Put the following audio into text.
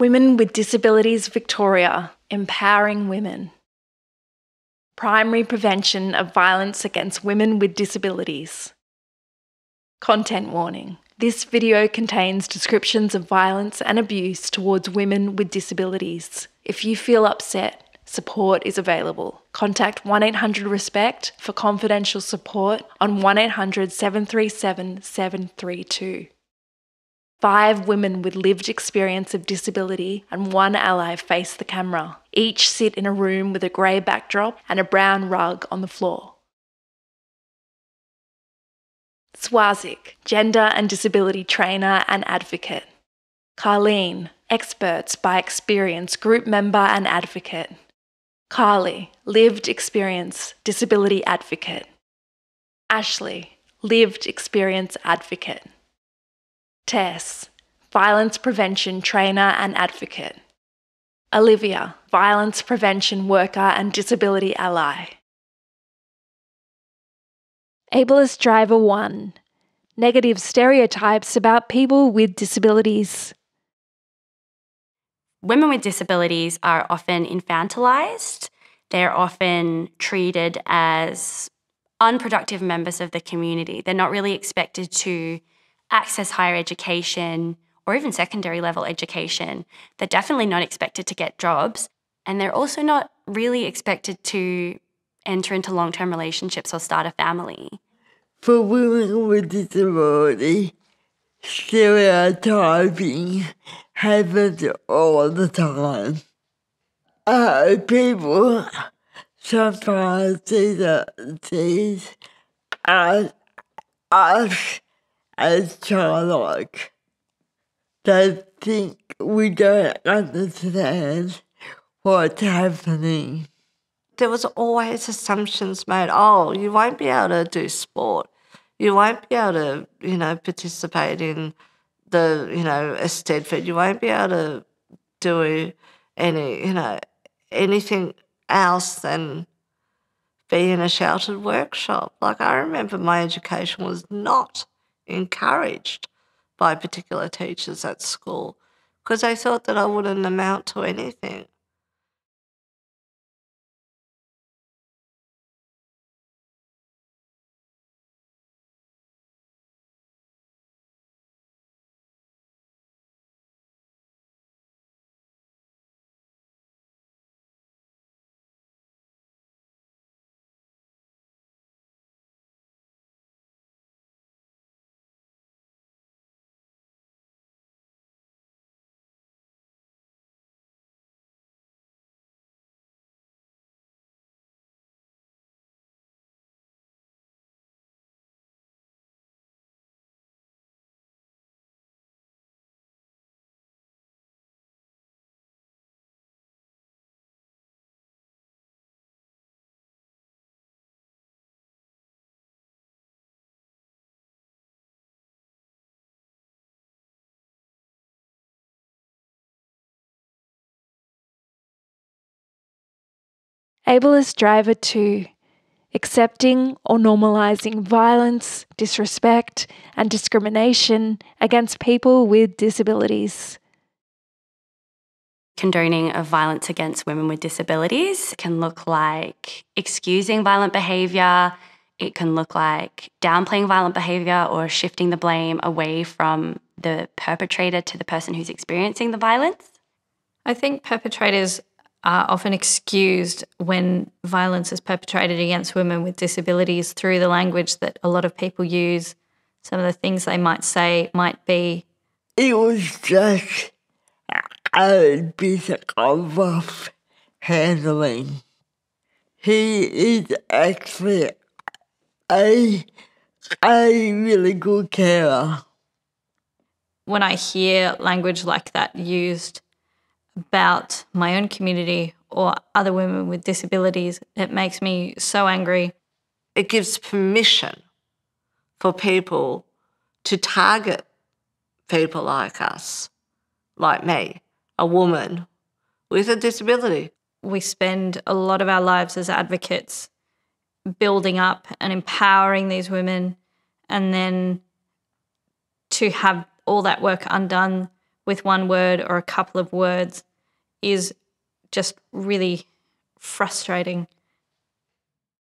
Women with Disabilities Victoria, empowering women. Primary prevention of violence against women with disabilities. Content warning. This video contains descriptions of violence and abuse towards women with disabilities. If you feel upset, support is available. Contact 1-800-RESPECT for confidential support on 1-800-737-732. 5 women with lived experience of disability and 1 ally face the camera. Each sit in a room with a grey backdrop and a brown rug on the floor. Swazik, gender and disability trainer and advocate. Carleen, experts by experience group member and advocate. Carly, lived experience disability advocate. Ashley, lived experience advocate. Tess, violence prevention trainer and advocate. Olivia, violence prevention worker and disability ally. Ableist Driver 1. Negative stereotypes about people with disabilities. Women with disabilities are often infantilized. They're often treated as unproductive members of the community. They're not really expected to access higher education or even secondary level education. They're definitely not expected to get jobs, and they're also not really expected to enter into long-term relationships or start a family. For women with disability, stereotyping happens all the time. People sometimes see us as childlike. They think we don't understand what's happening. There was always assumptions made, oh, you won't be able to do sport. You won't be able to, participate in the, Eisteddfod. You won't be able to do anything else than be in a sheltered workshop. Like, I remember my education was not encouraged by particular teachers at school because they thought that I wouldn't amount to anything. Ableist Driver 2. Accepting or normalising violence, disrespect and discrimination against people with disabilities. Condoning of violence against women with disabilities can look like excusing violent behaviour. It can look like downplaying violent behaviour or shifting the blame away from the perpetrator to the person who's experiencing the violence. I think perpetrators are often excused when violence is perpetrated against women with disabilities through the language that a lot of people use. Some of the things they might say might be, it was just a bit of rough handling. He is actually a really good carer. When I hear language like that used about my own community or other women with disabilities, it makes me so angry. It gives permission for people to target people like us, like me, a woman with a disability. We spend a lot of our lives as advocates building up and empowering these women, and then to have all that work undone with one word or a couple of words is just really frustrating